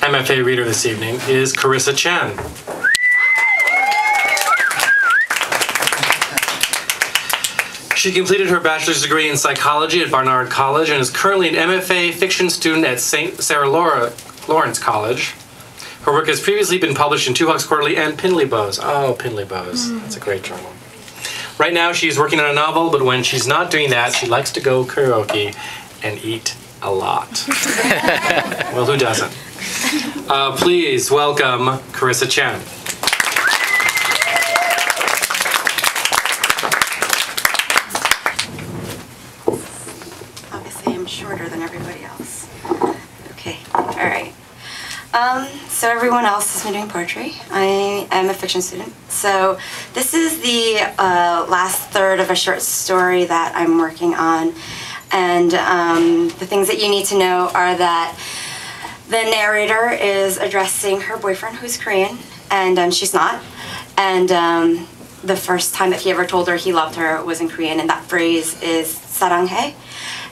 MFA reader this evening is Karissa Chen. She completed her bachelor's degree in psychology at Barnard College and is currently an MFA fiction student at St. Sarah Lawrence College. Her work has previously been published in Two Hawks Quarterly and Pinley Bowes. Oh, Pinley Bowes. That's a great journal. Right now, she's working on a novel, but when she's not doing that, she likes to go karaoke and eat a lot. Well, who doesn't? Please welcome Karissa Chen. Obviously, I'm shorter than everybody else. Okay, all right. So everyone else has been doing poetry. I am a fiction student. So this is the last third of a short story that I'm working on. And the things that you need to know are that the narrator is addressing her boyfriend, who's Korean, and she's not. And the first time that he ever told her he loved her was in Korean, and that phrase is saranghae.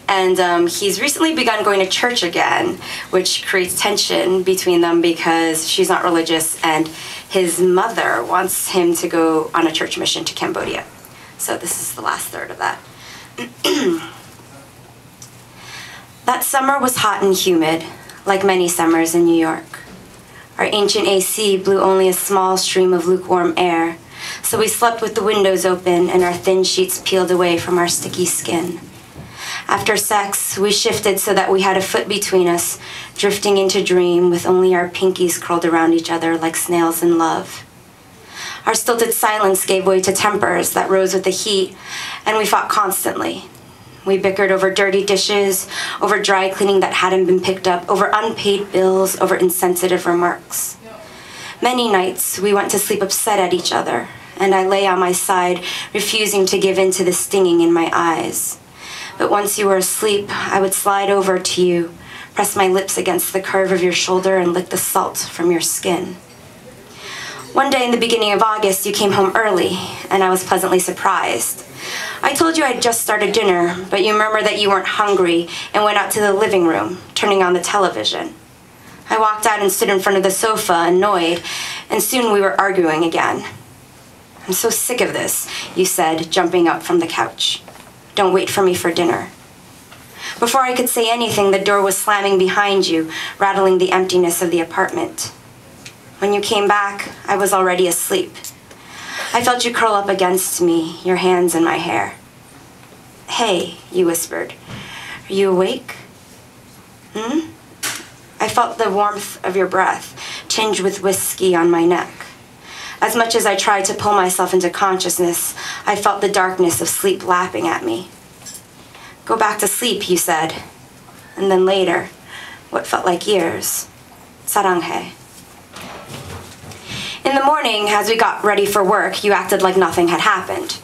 And he's recently begun going to church again, which creates tension between them because she's not religious and his mother wants him to go on a church mission to Cambodia. So this is the last third of that. That summer was hot and humid, like many summers in New York. Our ancient AC blew only a small stream of lukewarm air, so we slept with the windows open and our thin sheets peeled away from our sticky skin. After sex, we shifted so that we had a foot between us, drifting into dream with only our pinkies curled around each other like snails in love. Our stilted silence gave way to tempers that rose with the heat, and we fought constantly. We bickered over dirty dishes, over dry cleaning that hadn't been picked up, over unpaid bills, over insensitive remarks. Many nights, we went to sleep upset at each other, and I lay on my side, refusing to give in to the stinging in my eyes. But once you were asleep, I would slide over to you, press my lips against the curve of your shoulder, and lick the salt from your skin. One day in the beginning of August, you came home early, and I was pleasantly surprised. I told you I'd just started dinner, but you murmured that you weren't hungry and went out to the living room, turning on the television. I walked out and stood in front of the sofa, annoyed, and soon we were arguing again. "I'm so sick of this," you said, jumping up from the couch. "Don't wait for me for dinner." Before I could say anything, the door was slamming behind you, rattling the emptiness of the apartment. When you came back, I was already asleep. I felt you curl up against me, your hands in my hair. "Hey," you whispered. "Are you awake?" I felt the warmth of your breath, tinged with whiskey on my neck. As much as I tried to pull myself into consciousness, I felt the darkness of sleep lapping at me. "Go back to sleep," you said. And then later, what felt like years, saranghae. In the morning, as we got ready for work, you acted like nothing had happened.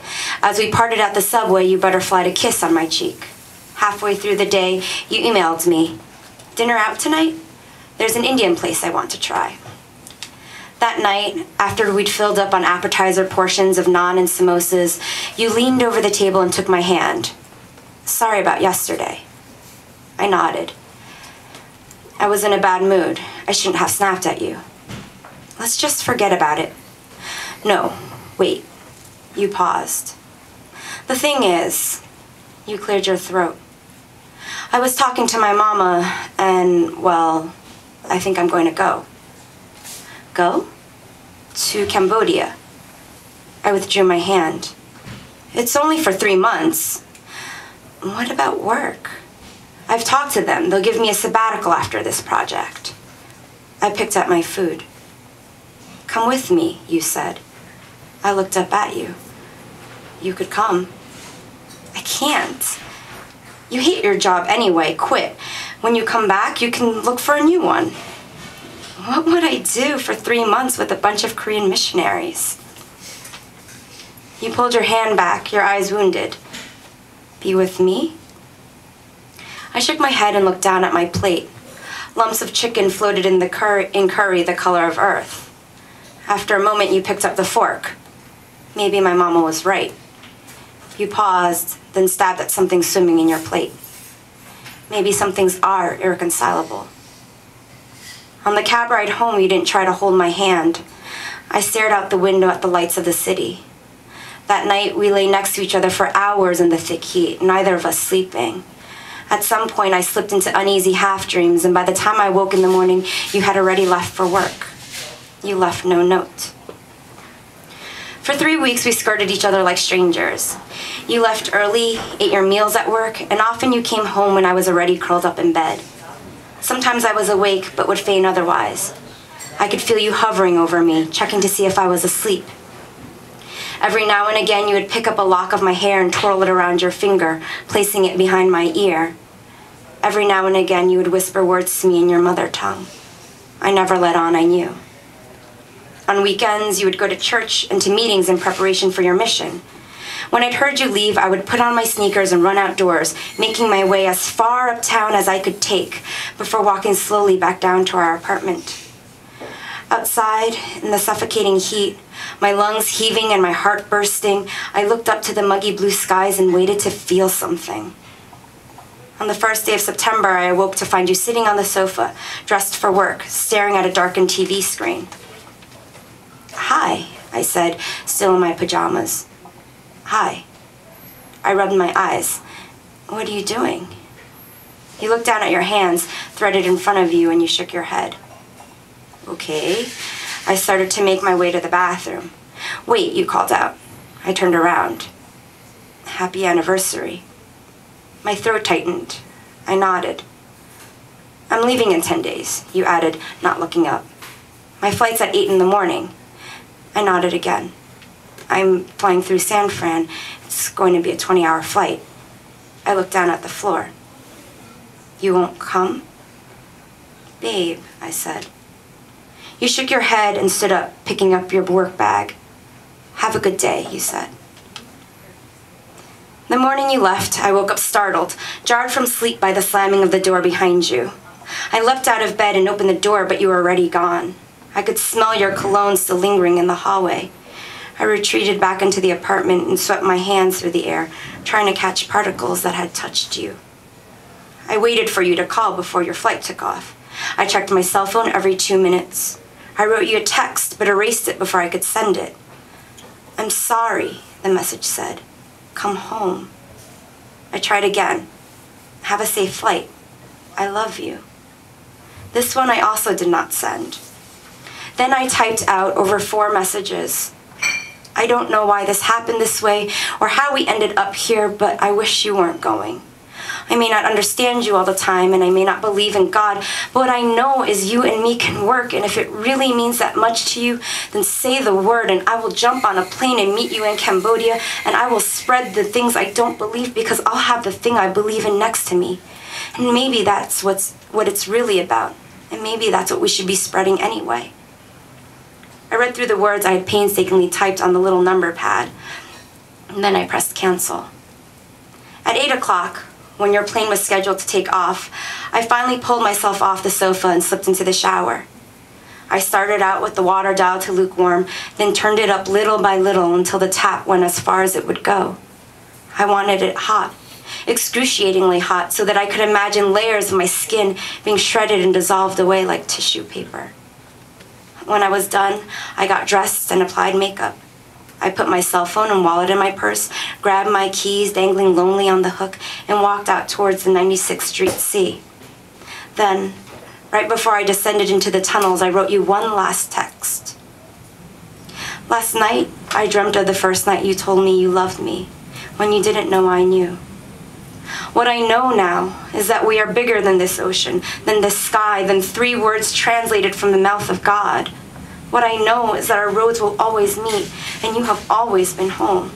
As we parted at the subway, you butterflied a kiss on my cheek. Halfway through the day, you emailed me, "Dinner out tonight? There's an Indian place I want to try." That night, after we'd filled up on appetizer portions of naan and samosas, you leaned over the table and took my hand. "Sorry about yesterday." I nodded. "I was in a bad mood. I shouldn't have snapped at you. Let's just forget about it." "No, wait." You paused. "The thing is," you cleared your throat. "I was talking to my mama, and, well, I think I'm going to go." "Go?" "To Cambodia." I withdrew my hand. "It's only for 3 months." "What about work?" "I've talked to them. They'll give me a sabbatical after this project." I picked up my food. "Come with me," you said. I looked up at you. "You could come." "I can't." "You hate your job anyway. Quit. When you come back, you can look for a new one." What would I do for 3 months with a bunch of Korean missionaries? You pulled your hand back, your eyes wounded. "Be with me?" I shook my head and looked down at my plate. Lumps of chicken floated in curry the color of earth. After a moment, you picked up the fork. Maybe my mama was right. You paused, then stabbed at something swimming in your plate. Maybe some things are irreconcilable. On the cab ride home, you didn't try to hold my hand. I stared out the window at the lights of the city. That night, we lay next to each other for hours in the thick heat, neither of us sleeping. At some point, I slipped into uneasy half-dreams, and by the time I woke in the morning, you had already left for work. You left no note. For 3 weeks, we skirted each other like strangers. You left early, ate your meals at work, and often you came home when I was already curled up in bed. Sometimes I was awake, but would feign otherwise. I could feel you hovering over me, checking to see if I was asleep. Every now and again, you would pick up a lock of my hair and twirl it around your finger, placing it behind my ear. Every now and again, you would whisper words to me in your mother tongue. I never let on I knew. On weekends, you would go to church and to meetings in preparation for your mission. When I'd heard you leave, I would put on my sneakers and run outdoors, making my way as far uptown as I could take before walking slowly back down to our apartment. Outside, in the suffocating heat, my lungs heaving and my heart bursting, I looked up to the muggy blue skies and waited to feel something. On the first day of September, I awoke to find you sitting on the sofa, dressed for work, staring at a darkened TV screen. "Hi," I said, still in my pajamas. "Hi." I rubbed my eyes. "What are you doing?" You looked down at your hands, threaded in front of you, and you shook your head. "Okay." I started to make my way to the bathroom. "Wait," you called out. I turned around. "Happy anniversary." My throat tightened. I nodded. "I'm leaving in 10 days," you added, not looking up. "My flight's at 8 in the morning." I nodded again. "I'm flying through San Fran. It's going to be a 20-hour flight." I looked down at the floor. "You won't come?" "Babe," I said. You shook your head and stood up, picking up your work bag. "Have a good day," you said. The morning you left, I woke up startled, jarred from sleep by the slamming of the door behind you. I leapt out of bed and opened the door, but you were already gone. I could smell your cologne still lingering in the hallway. I retreated back into the apartment and swept my hands through the air, trying to catch particles that had touched you. I waited for you to call before your flight took off. I checked my cell phone every 2 minutes. I wrote you a text, but erased it before I could send it. "I'm sorry," the message said. "Come home." I tried again. "Have a safe flight. I love you." This one I also did not send. Then I typed out over 4 messages. "I don't know why this happened this way or how we ended up here, but I wish you weren't going. I may not understand you all the time, and I may not believe in God, but what I know is you and me can work, and if it really means that much to you, then say the word, and I will jump on a plane and meet you in Cambodia, and I will spread the things I don't believe because I'll have the thing I believe in next to me. And maybe that's what it's really about, and maybe that's what we should be spreading anyway." I read through the words I had painstakingly typed on the little number pad, and then I pressed cancel. At 8 o'clock, when your plane was scheduled to take off, I finally pulled myself off the sofa and slipped into the shower. I started out with the water dialed to lukewarm, then turned it up little by little until the tap went as far as it would go. I wanted it hot, excruciatingly hot, so that I could imagine layers of my skin being shredded and dissolved away like tissue paper. When I was done, I got dressed and applied makeup. I put my cell phone and wallet in my purse, grabbed my keys dangling lonely on the hook, and walked out towards the 96th Street C. Then, right before I descended into the tunnels, I wrote you one last text. "Last night, I dreamt of the first night you told me you loved me, when you didn't know I knew. What I know now is that we are bigger than this ocean, than this sky, than 3 words translated from the mouth of God. What I know is that our roads will always meet, and you have always been home.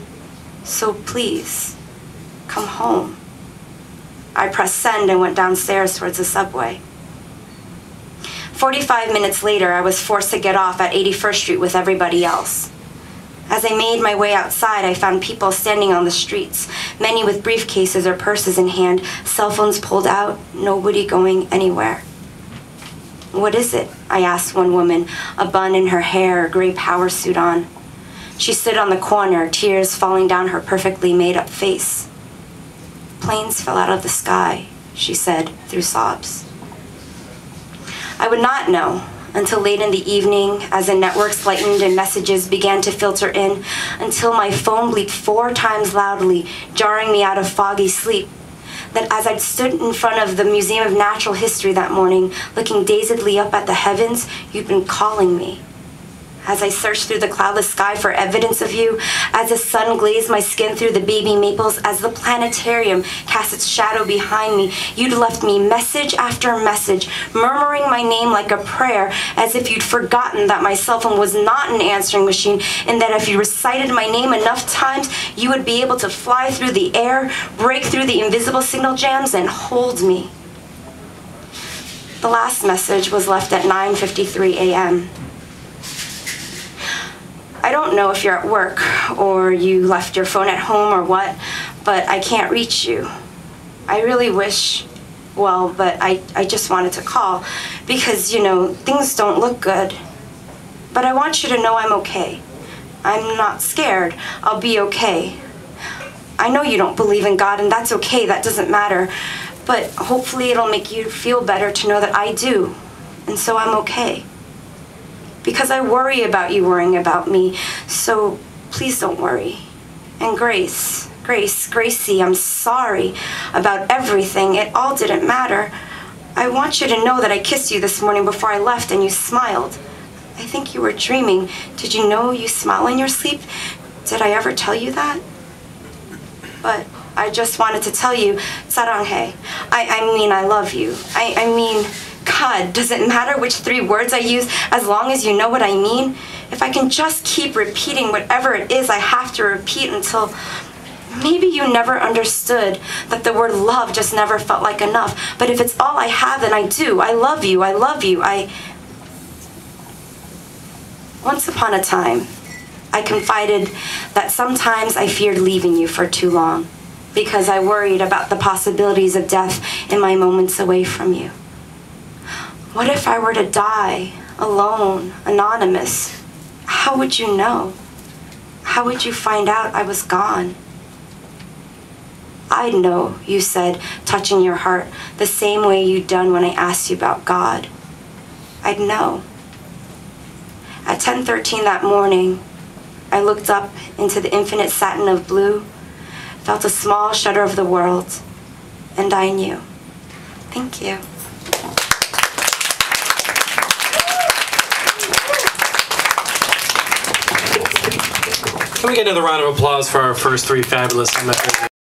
So please, come home." I pressed send and went downstairs towards the subway. 45 minutes later, I was forced to get off at 81st Street with everybody else. As I made my way outside, I found people standing on the streets, many with briefcases or purses in hand, cell phones pulled out, nobody going anywhere. "What is it?" I asked one woman, a bun in her hair, a gray power suit on. She stood on the corner, tears falling down her perfectly made-up face. "Planes fell out of the sky," she said through sobs. I would not know until late in the evening as the networks lightened and messages began to filter in, until my phone bleeped 4 times loudly, jarring me out of foggy sleep. That as I'd stood in front of the Museum of Natural History that morning, looking dazedly up at the heavens, you'd been calling me. As I searched through the cloudless sky for evidence of you, as the sun glazed my skin through the baby maples, as the planetarium cast its shadow behind me, you'd left me message after message, murmuring my name like a prayer, as if you'd forgotten that my cell phone was not an answering machine, and that if you recited my name enough times, you would be able to fly through the air, break through the invisible signal jams, and hold me. The last message was left at 9:53 a.m. I don't know if you're at work or you left your phone at home or what, but I can't reach you. I really wish, but I just wanted to call because, things don't look good. But I want you to know I'm okay. I'm not scared. I'll be okay. I know you don't believe in God, and that's okay. That doesn't matter. But hopefully it'll make you feel better to know that I do, and so I'm okay. Because I worry about you worrying about me, so please don't worry. And Gracie, I'm sorry about everything. It all didn't matter. I want you to know that I kissed you this morning before I left and you smiled. I think you were dreaming. Did you know you smile in your sleep? Did I ever tell you that? But I just wanted to tell you, 사랑해. I mean I love you. I mean, God, does it matter which 3 words I use as long as you know what I mean? If I can just keep repeating whatever it is I have to repeat until maybe you never understood that the word love just never felt like enough. But if it's all I have, then I do. I love you. I love you. Once upon a time, I confided that sometimes I feared leaving you for too long because I worried about the possibilities of death in my moments away from you. What if I were to die, alone, anonymous? How would you know? How would you find out I was gone? I'd know, you said, touching your heart, the same way you'd done when I asked you about God. I'd know. At 10:13 that morning, I looked up into the infinite satin of blue, felt a small shudder of the world, and I knew. Thank you. Can we get another round of applause for our first 3 fabulous MFA?